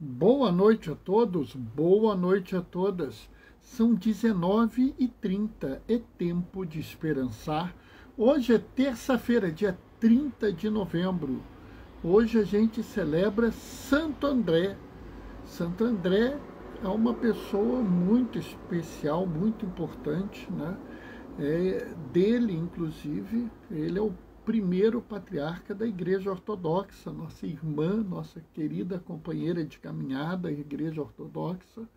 Boa noite a todos, boa noite a todas. São 19h30, é tempo de esperançar. Hoje é terça-feira, dia 30 de novembro. Hoje a gente celebra Santo André. Santo André é uma pessoa muito especial, muito importante, né? Dele, inclusive, ele é o primeiro patriarca da Igreja Ortodoxa, nossa irmã, nossa querida companheira de caminhada, a Igreja Ortodoxa,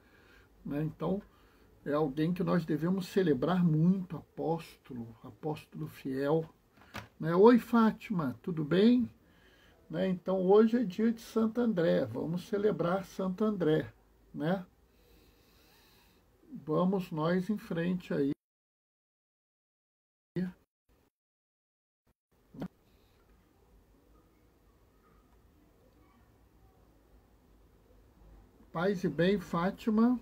né? Então, é alguém que nós devemos celebrar muito, apóstolo fiel, né? Oi, Fátima, tudo bem? Né? Então, hoje é dia de Santo André, vamos celebrar Santo André, né? Vamos nós em frente aí. Paz e bem, Fátima.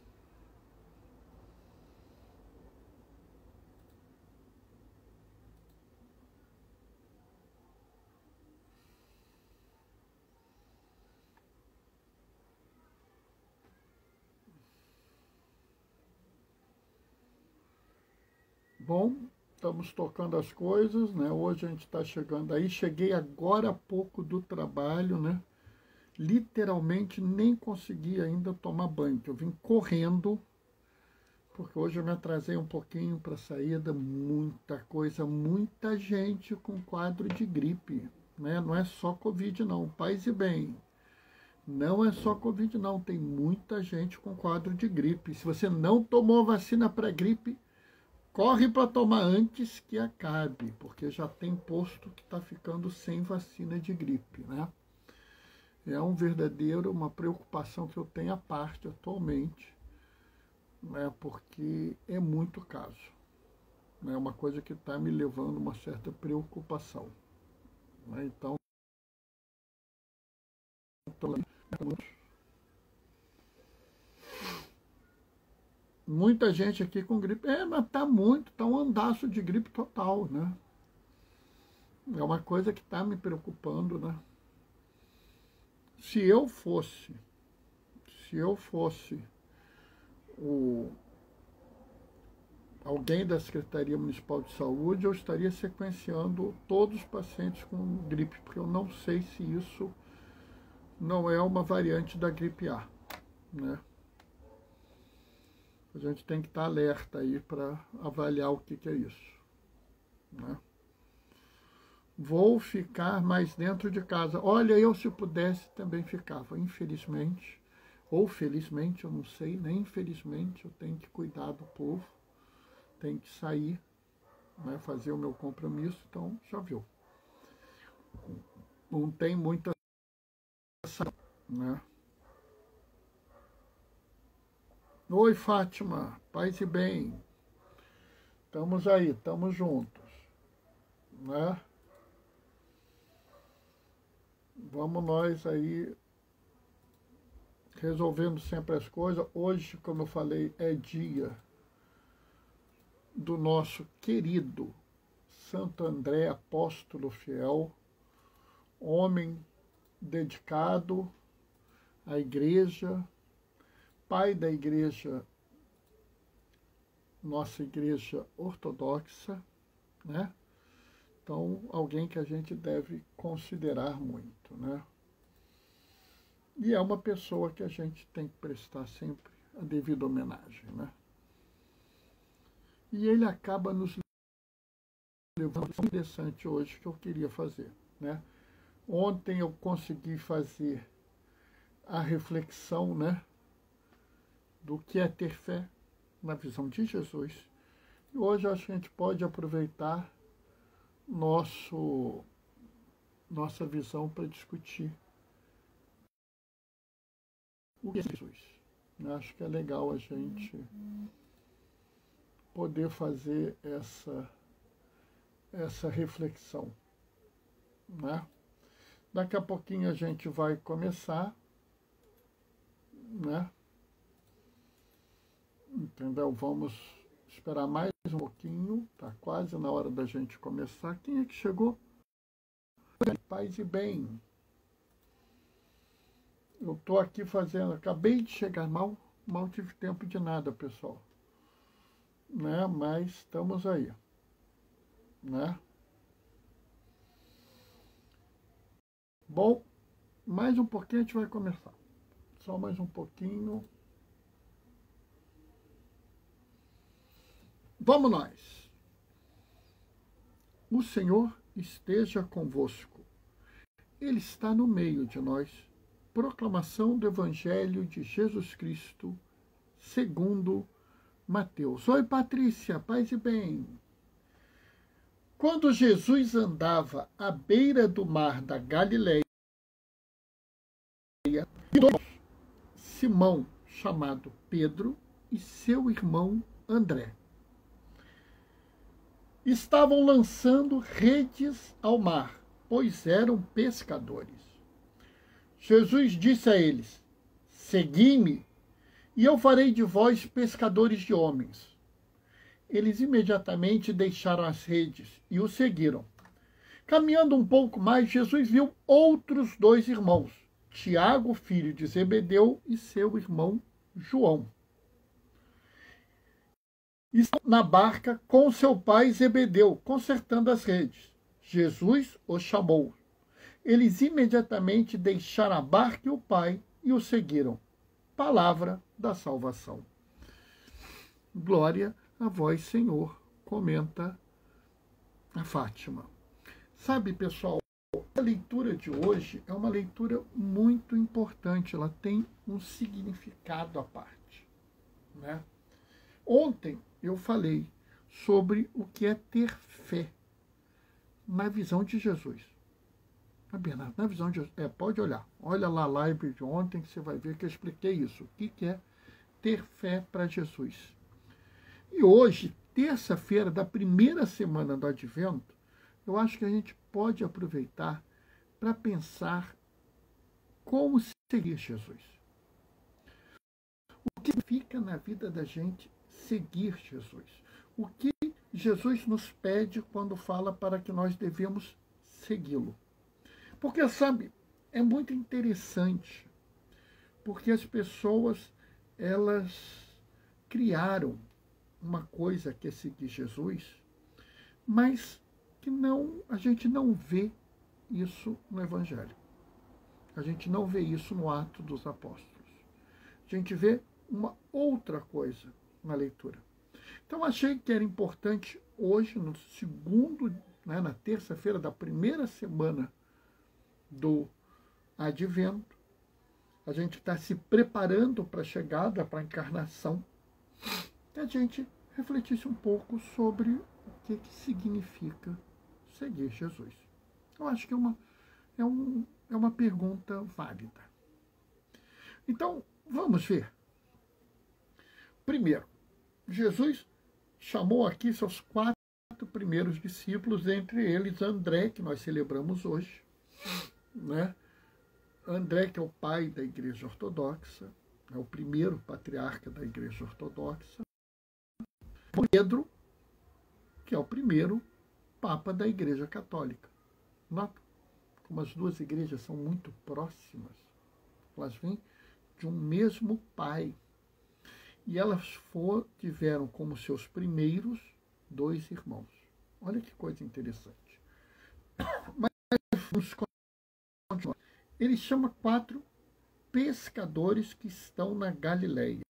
Bom, estamos tocando as coisas, né? Hoje a gente está chegando aí. Cheguei agora há pouco do trabalho, né? Literalmente nem consegui ainda tomar banho. Eu vim correndo, porque hoje eu me atrasei um pouquinho para a saída. Muita coisa, muita gente com quadro de gripe, né? Não é só Covid, não. Paz e bem. Não é só Covid, não. Tem muita gente com quadro de gripe. Se você não tomou vacina para gripe, corre para tomar antes que acabe, porque já tem posto que está ficando sem vacina de gripe, né? É uma preocupação que eu tenho à parte atualmente, né? Porque é muito caso. É uma coisa que está me levando a uma certa preocupação, né? Então, muita gente aqui com gripe. Mas tá um andaço de gripe total, né? É uma coisa que está me preocupando, né? Se eu fosse o, alguém da Secretaria Municipal de Saúde, eu estaria sequenciando todos os pacientes com gripe, porque eu não sei se isso não é uma variante da gripe A, né? A gente tem que estar alerta aí para avaliar o que é isso, né? Vou ficar mais dentro de casa. Olha, eu se pudesse também ficava, infelizmente, ou felizmente, eu não sei, nem infelizmente, eu tenho que cuidar do povo, tenho que sair, né, fazer o meu compromisso, então já viu. Não tem muita saída, né? Oi, Fátima, paz e bem. Estamos aí, estamos juntos, né? Vamos nós aí resolvendo sempre as coisas. Hoje, como eu falei, é dia do nosso querido Santo André, apóstolo fiel, homem dedicado à igreja, pai da igreja, nossa igreja ortodoxa, né? Então, alguém que a gente deve considerar muito, né? E é uma pessoa que a gente tem que prestar sempre a devida homenagem, né? E ele acaba nos levando a interessante hoje que eu queria fazer, né? Ontem eu consegui fazer a reflexão, né, do que é ter fé na visão de Jesus. E hoje acho que a gente pode aproveitar nossa visão para discutir o que é Jesus. Eu acho que é legal a gente poder fazer essa reflexão, né? Daqui a pouquinho a gente vai começar, né? Entendeu? Vamos esperar mais um pouquinho, tá quase na hora da gente começar. Quem é que chegou? Paz e bem. Eu estou aqui fazendo, acabei de chegar, mal tive tempo de nada, pessoal. Né? Mas estamos aí. Né? Bom, mais um pouquinho a gente vai começar. Só mais um pouquinho. Vamos nós. O Senhor esteja convosco. Ele está no meio de nós. Proclamação do Evangelho de Jesus Cristo, segundo Mateus. Oi, Patrícia, paz e bem. Quando Jesus andava à beira do mar da Galileia, Simão, chamado Pedro, e seu irmão André estavam lançando redes ao mar, pois eram pescadores. Jesus disse a eles: segui-me, e eu farei de vós pescadores de homens. Eles imediatamente deixaram as redes e o seguiram. Caminhando um pouco mais, Jesus viu outros dois irmãos, Tiago, filho de Zebedeu, e seu irmão João. Estão na barca com seu pai Zebedeu, consertando as redes. Jesus os chamou. Eles imediatamente deixaram a barca e o pai e o seguiram. Palavra da salvação. Glória a vós, Senhor, comenta a Fátima. Sabe, pessoal, a leitura de hoje é uma leitura muito importante, ela tem um significado à parte, né? Ontem eu falei sobre o que é ter fé na visão de Jesus. Bernardo, na visão de Jesus, pode olhar. Olha lá a live de ontem que você vai ver que eu expliquei isso. O que é ter fé para Jesus. E hoje, terça-feira da primeira semana do Advento, eu acho que a gente pode aproveitar para pensar como seguir Jesus. O que fica na vida da gente seguir Jesus? O que Jesus nos pede quando fala para que nós devemos segui-lo? Porque, sabe, é muito interessante, porque as pessoas, elas criaram uma coisa que é seguir Jesus, mas que a gente não vê isso no Evangelho. A gente não vê isso no Atos dos Apóstolos. A gente vê uma outra coisa na leitura. Então, achei que era importante hoje, no segundo, na terça-feira da primeira semana do Advento, a gente está se preparando para a chegada, para a encarnação, que a gente refletisse um pouco sobre o que significa seguir Jesus. Eu acho que é uma pergunta válida. Então, vamos ver. Primeiro, Jesus chamou aqui seus 4 primeiros discípulos, entre eles André, que nós celebramos hoje, né? André, que é o pai da Igreja Ortodoxa, é o primeiro patriarca da Igreja Ortodoxa. Pedro, que é o primeiro papa da Igreja Católica. Nota como as duas igrejas são muito próximas. Elas vêm de um mesmo pai. E elas tiveram como seus primeiros 2 irmãos. Olha que coisa interessante. Mas vamos continuar. Ele chama 4 pescadores que estão na Galileia.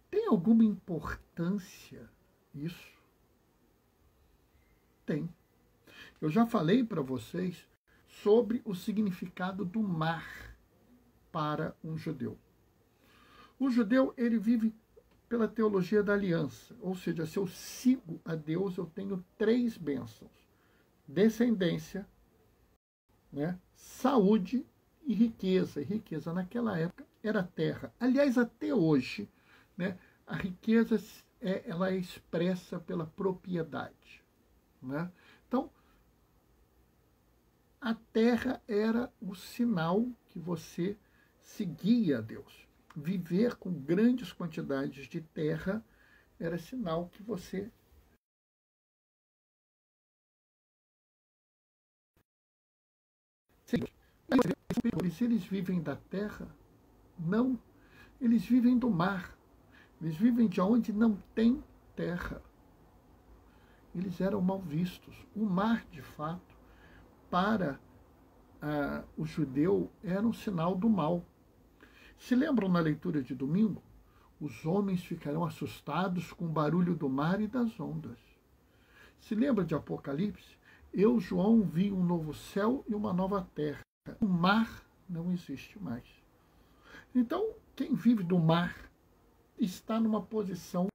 Tem alguma importância isso? Tem. Eu já falei para vocês sobre o significado do mar para um judeu. O judeu, ele vive pela teologia da aliança, ou seja, se eu sigo a Deus, eu tenho 3 bênçãos: descendência, né, saúde e riqueza. E riqueza naquela época era terra. Aliás, até hoje, né, a riqueza ela é expressa pela propriedade, né? Então, a terra era o sinal que você seguia a Deus. Viver com grandes quantidades de terra era sinal que você seguia. Eles vivem da terra? Não. Eles vivem do mar. Eles vivem de onde não tem terra. Eles eram mal vistos. O mar, de fato, para o judeu, era um sinal do mal. Se lembram na leitura de domingo? Os homens ficarão assustados com o barulho do mar e das ondas. Se lembra de Apocalipse? Eu, João, vi um novo céu e uma nova terra. O mar não existe mais. Então, quem vive do mar está numa posição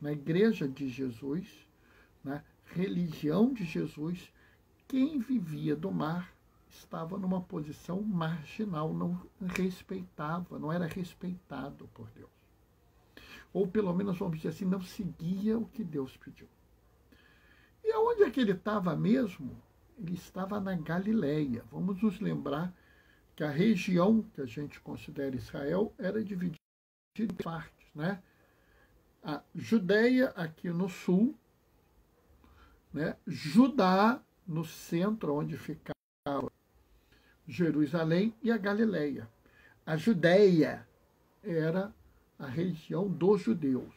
na igreja de Jesus, na religião de Jesus, quem vivia do mar estava numa posição marginal, não respeitava, não era respeitado por Deus. Ou pelo menos, vamos dizer assim, não seguia o que Deus pediu. E aonde é que ele estava mesmo? Ele estava na Galileia. Vamos nos lembrar que a região que a gente considera Israel era dividida em partes, né? A Judéia aqui no sul, né? Judá no centro, onde ficava Jerusalém, e a Galileia. A Judéia era a região dos judeus.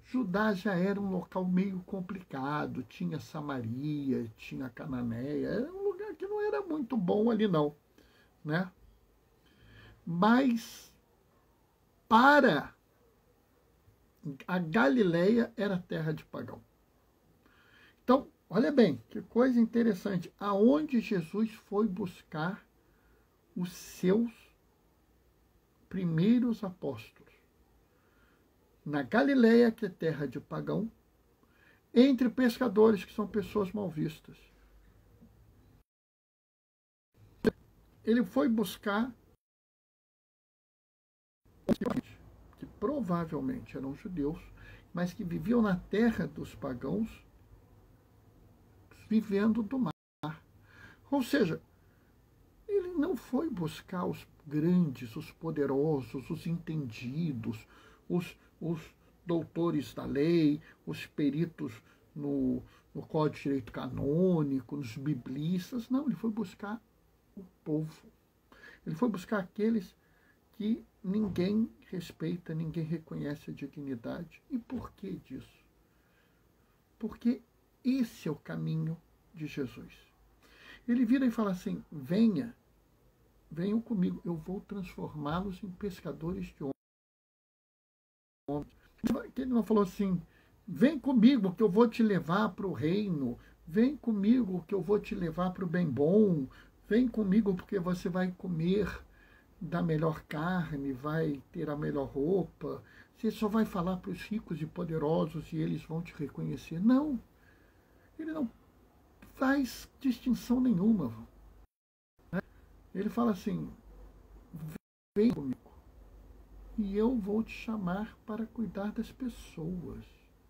Judá já era um local meio complicado, tinha Samaria, tinha Cananéia, era um lugar que não era muito bom ali não, né? Mas para a Galileia era terra de pagão. Então, olha bem, que coisa interessante, aonde Jesus foi buscar os seus primeiros apóstolos? Na Galileia, que é terra de pagão, entre pescadores, que são pessoas mal vistas. Ele foi buscar que provavelmente eram judeus, mas que viviam na terra dos pagãos, vivendo do mar. Ou seja, ele não foi buscar os grandes, os poderosos, os entendidos, os doutores da lei, os peritos no Código de Direito Canônico, nos biblistas. Não, ele foi buscar o povo. Ele foi buscar aqueles que ninguém respeita, ninguém reconhece a dignidade. E por que disso? Porque esse é o caminho de Jesus. Ele vira e fala assim, venham comigo, eu vou transformá-los em pescadores de homens. Ele não falou assim, vem comigo que eu vou te levar para o reino, vem comigo que eu vou te levar para o bem bom, vem comigo porque você vai comer da melhor carne, vai ter a melhor roupa, você só vai falar para os ricos e poderosos e eles vão te reconhecer. Não, ele não faz distinção nenhuma. Ele fala assim, vem comigo e eu vou te chamar para cuidar das pessoas.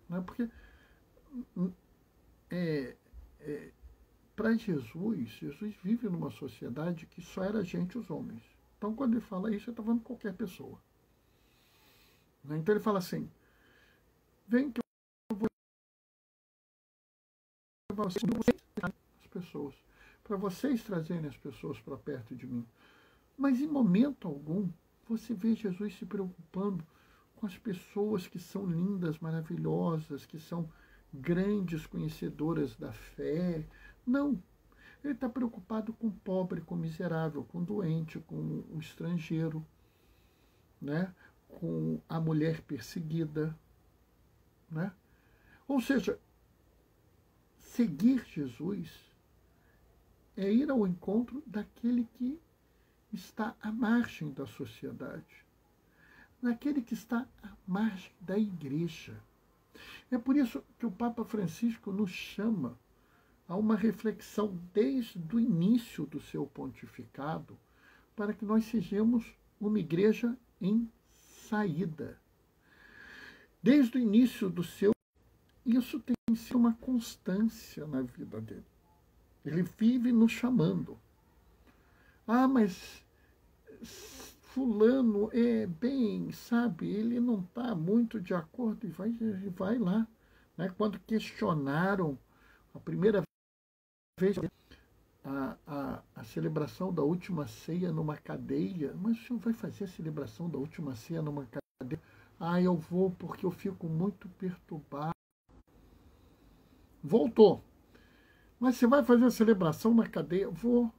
Né? Porque para Jesus vive numa sociedade que só era gente os homens. Então, quando ele fala isso, ele está falando qualquer pessoa. Né? Então, ele fala assim, vem que eu vou levar as pessoas, para vocês trazerem as pessoas para perto de mim. Mas, em momento algum, você vê Jesus se preocupando com as pessoas que são lindas, maravilhosas, que são grandes conhecedoras da fé. Não. Ele está preocupado com o pobre, com o miserável, com o doente, com o estrangeiro, né? Com a mulher perseguida. Né? Ou seja, seguir Jesus é ir ao encontro daquele que está à margem da sociedade, daquele que está à margem da igreja. É por isso que o Papa Francisco nos chama a uma reflexão desde o início do seu pontificado, para que nós sejamos uma igreja em saída. Desde o início do seu... Isso tem sido uma constância na vida dele. Ele vive nos chamando. Ah, mas fulano é bem, sabe, ele não está muito de acordo, e vai lá. Né? Quando questionaram a primeira vez a celebração da última ceia numa cadeia. Mas o senhor vai fazer a celebração da última ceia numa cadeia? Ah, eu vou porque eu fico muito perturbado. Voltou. Mas você vai fazer a celebração na cadeia? Vou.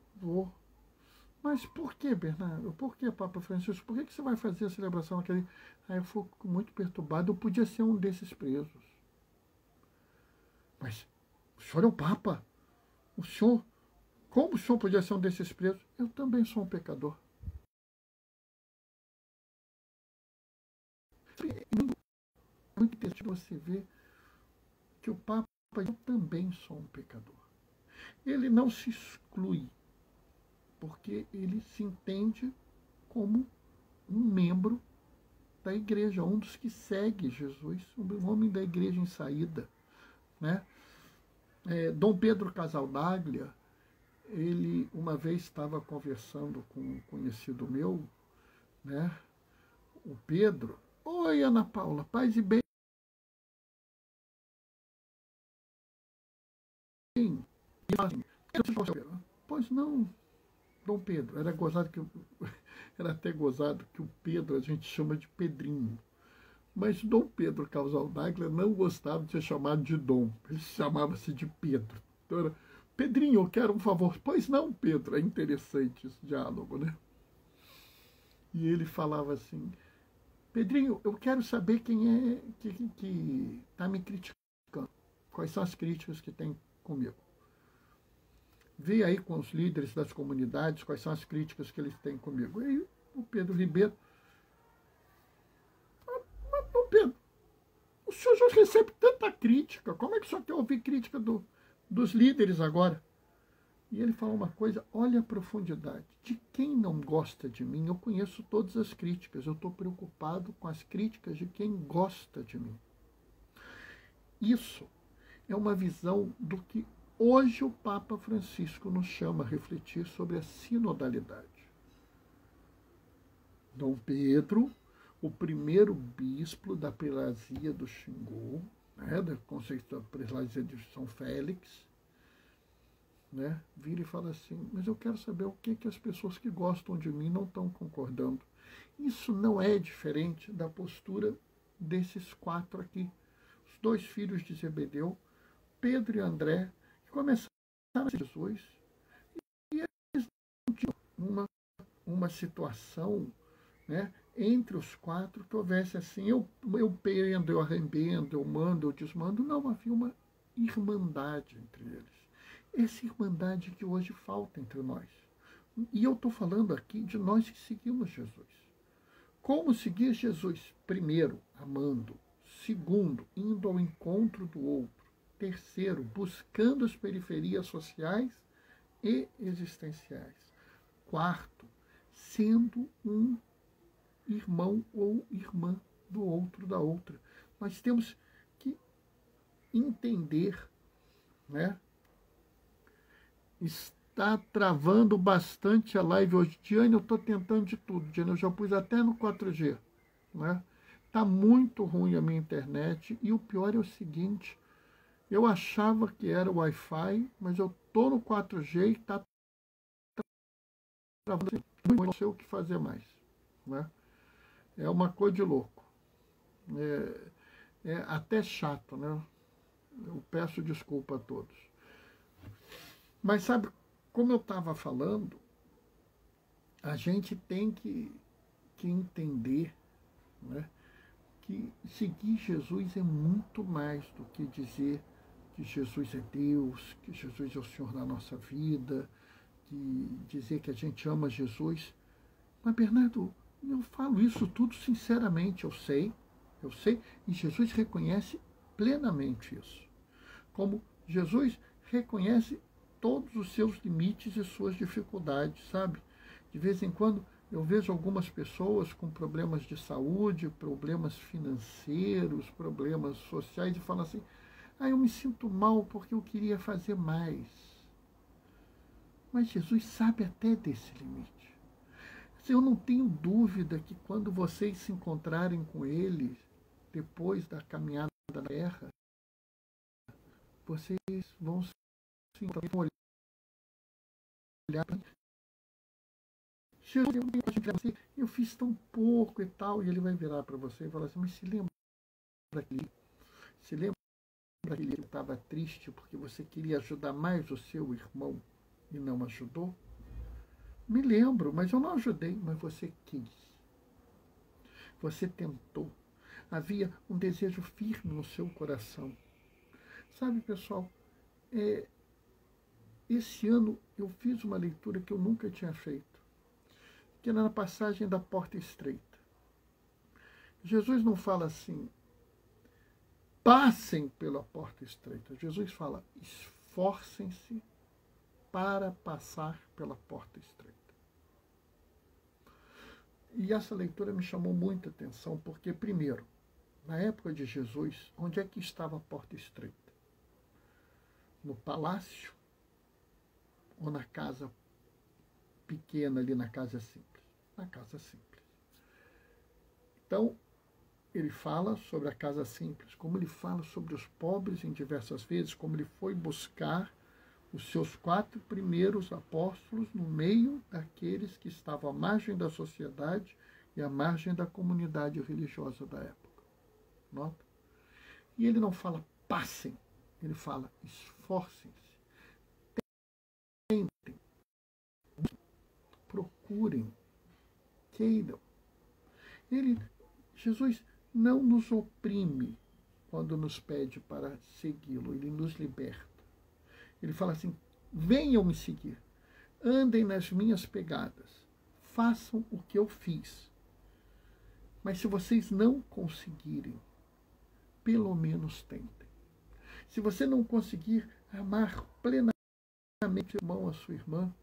Mas por que, Bernardo? Por que, Papa Francisco? Por que você vai fazer a celebração na cadeia? Ah, eu fico muito perturbado. Eu podia ser um desses presos. Mas o senhor é o Papa. O senhor, como o senhor podia ser um desses presos? Eu também sou um pecador. É muito interessante você ver que o Papa, eu também sou um pecador. Ele não se exclui, porque ele se entende como um membro da igreja, um dos que segue Jesus, um homem da igreja em saída, né? Dom Pedro Casaldaglia, ele uma vez estava conversando com um conhecido meu, né? O Pedro. Oi, Ana Paula, paz e bem. E assim, pois não, Dom Pedro. Era até gozado que o Pedro a gente chama de Pedrinho. Mas Dom Pedro Casaldaglia não gostava de ser chamado de Dom. Ele chamava-se de Pedro. Então era, Pedrinho, eu quero um favor. Pois não, Pedro. É interessante esse diálogo, né? E ele falava assim, Pedrinho, eu quero saber quem é que está me criticando. Quais são as críticas que tem comigo. Vê aí com os líderes das comunidades quais são as críticas que eles têm comigo. E aí o Pedro Ribeiro, mas Pedro, o senhor já recebe tanta crítica, como é que o senhor quer ouvir crítica dos líderes agora? E ele fala uma coisa, olha a profundidade. De quem não gosta de mim, eu conheço todas as críticas, eu estou preocupado com as críticas de quem gosta de mim. Isso é uma visão do que hoje o Papa Francisco nos chama a refletir sobre a sinodalidade. Dom Pedro, o primeiro bispo da prelazia do Xingu, né, da Conceição da prelazia de São Félix, né, vira e fala assim, mas eu quero saber o que as pessoas que gostam de mim não estão concordando. Isso não é diferente da postura desses quatro aqui. Os dois filhos de Zebedeu, Pedro e André, que começaram a ser Jesus, e eles não tinham uma situação, né, entre os quatro que houvesse assim, eu prendo, eu arrebento, eu mando, eu desmando. Não, havia uma irmandade entre eles. Essa irmandade que hoje falta entre nós. E eu estou falando aqui de nós que seguimos Jesus. Como seguir Jesus? Primeiro, amando. Segundo, indo ao encontro do outro. Terceiro, buscando as periferias sociais e existenciais. Quarto, sendo um irmão ou irmã do outro, da outra. Nós temos que entender, né? Está travando bastante a live hoje. Diane, eu estou tentando de tudo. Diane, eu já pus até no 4G, né? Está muito ruim a minha internet. E o pior é o seguinte, eu achava que era o Wi-Fi, mas eu estou no 4G e está travando. Não sei o que fazer mais, né? É uma coisa de louco. É até chato, né? Eu peço desculpa a todos. Mas sabe, como eu estava falando, a gente tem que entender, né, que seguir Jesus é muito mais do que dizer que Jesus é Deus, que Jesus é o Senhor da nossa vida, que dizer que a gente ama Jesus. Mas, Bernardo, eu falo isso tudo sinceramente, eu sei, e Jesus reconhece plenamente isso. Como Jesus reconhece todos os seus limites e suas dificuldades, sabe? De vez em quando eu vejo algumas pessoas com problemas de saúde, problemas financeiros, problemas sociais, e falam assim, eu me sinto mal porque eu queria fazer mais. Mas Jesus sabe até desse limite. Eu não tenho dúvida que quando vocês se encontrarem com Ele, depois da caminhada na terra, vocês vão se olhar olhar para mim. Jesus, eu fiz tão pouco e tal. E ele vai virar para você e falar assim, mas se lembra que ele estava triste porque você queria ajudar mais o seu irmão e não ajudou? Me lembro, mas eu não ajudei, mas você quis. Você tentou. Havia um desejo firme no seu coração. Sabe, pessoal, esse ano eu fiz uma leitura que eu nunca tinha feito, que era na passagem da porta estreita. Jesus não fala assim, passem pela porta estreita. Jesus fala, esforcem-se para passar pela porta estreita. E essa leitura me chamou muita atenção, porque, primeiro, na época de Jesus, onde é que estava a porta estreita? No palácio ou na casa pequena ali, na casa simples? Na casa simples. Então, ele fala sobre a casa simples, como ele fala sobre os pobres em diversas vezes, como ele foi buscar os seus 4 primeiros apóstolos no meio daqueles que estavam à margem da sociedade e à margem da comunidade religiosa da época. Nota? E ele não fala passem, ele fala esforcem-se, tentem, procurem, queiram. Jesus não nos oprime quando nos pede para segui-lo, ele nos liberta. Ele fala assim, venham me seguir, andem nas minhas pegadas, façam o que eu fiz. Mas se vocês não conseguirem, pelo menos tentem. Se você não conseguir amar plenamente o irmão, a sua irmã,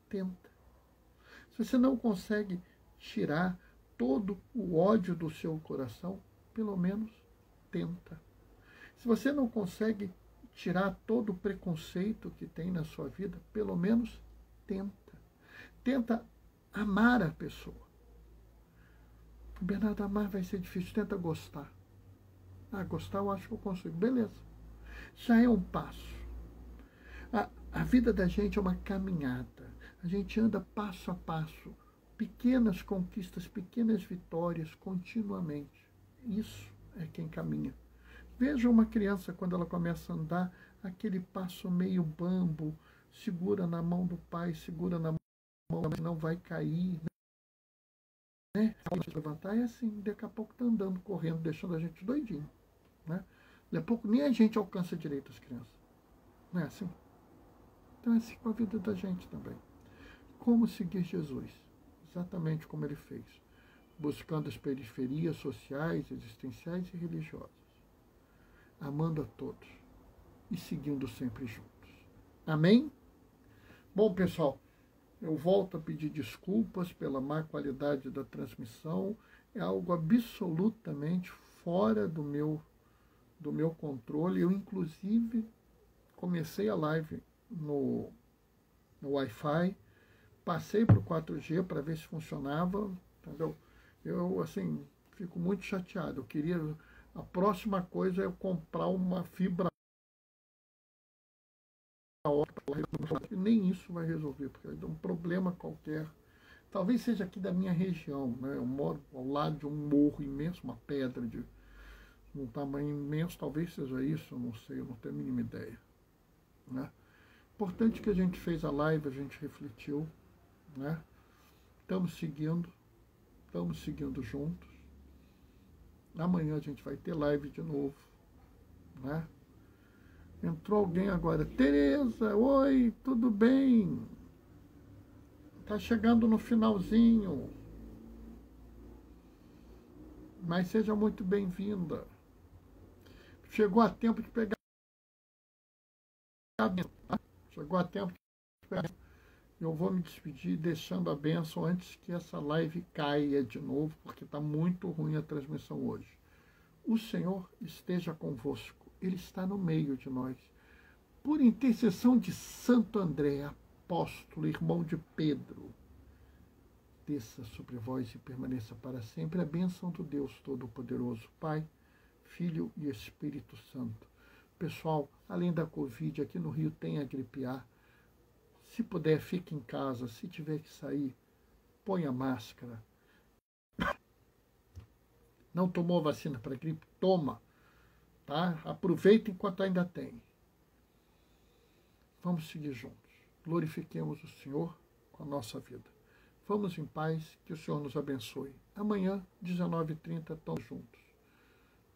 tenta. Se você não consegue tirar todo o ódio do seu coração, pelo menos tenta. Se você não consegue tirar todo o preconceito que tem na sua vida, pelo menos tenta. Tenta amar a pessoa. Bernardo, amar vai ser difícil, tenta gostar. Gostar eu acho que eu consigo. Beleza. Já é um passo. A vida da gente é uma caminhada. A gente anda passo a passo. Pequenas conquistas, pequenas vitórias, continuamente. Isso é quem caminha. Veja uma criança quando ela começa a andar, aquele passo meio bambo, segura na mão do pai, segura na mão, não vai cair, né? Levantar é assim, daqui a pouco está andando, correndo, deixando a gente doidinho, né? Daqui a pouco nem a gente alcança direito as crianças. Não é assim? Então é assim com a vida da gente também. Como seguir Jesus? Exatamente como ele fez. Buscando as periferias sociais, existenciais e religiosas. Amando a todos e seguindo sempre juntos. Amém? Bom, pessoal, eu volto a pedir desculpas pela má qualidade da transmissão. É algo absolutamente fora do meu controle. Eu, inclusive, comecei a live no Wi-Fi, passei para o 4G para ver se funcionava, entendeu? Eu, assim, fico muito chateado. Eu queria... A próxima coisa é eu comprar uma fibra ótica, nem isso vai resolver, porque é um problema qualquer. Talvez seja aqui da minha região, né? Eu moro ao lado de um morro imenso, uma pedra de um tamanho imenso, talvez seja isso, eu não sei, eu não tenho a mínima ideia, né? Importante que a gente fez a live, a gente refletiu, né? Estamos seguindo juntos. Amanhã a gente vai ter live de novo, né? Entrou alguém agora. Tereza, oi, tudo bem? Tá chegando no finalzinho. Mas seja muito bem-vinda. Chegou a tempo de pegar. Chegou a tempo de pegar. Eu vou me despedir deixando a bênção antes que essa live caia de novo, porque está muito ruim a transmissão hoje. O Senhor esteja convosco. Ele está no meio de nós. Por intercessão de Santo André, apóstolo, irmão de Pedro, desça sobre vós e permaneça para sempre a bênção do Deus Todo-Poderoso, Pai, Filho e Espírito Santo. Pessoal, além da Covid, aqui no Rio tem a gripe A. Se puder, fique em casa. Se tiver que sair, ponha máscara. Não tomou vacina para gripe? Toma. Tá? Aproveita enquanto ainda tem. Vamos seguir juntos. Glorifiquemos o Senhor com a nossa vida. Vamos em paz, que o Senhor nos abençoe. Amanhã, 19h30, estamos juntos.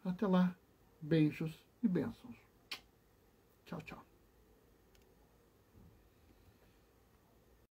Até lá, beijos e bênçãos. Tchau, tchau.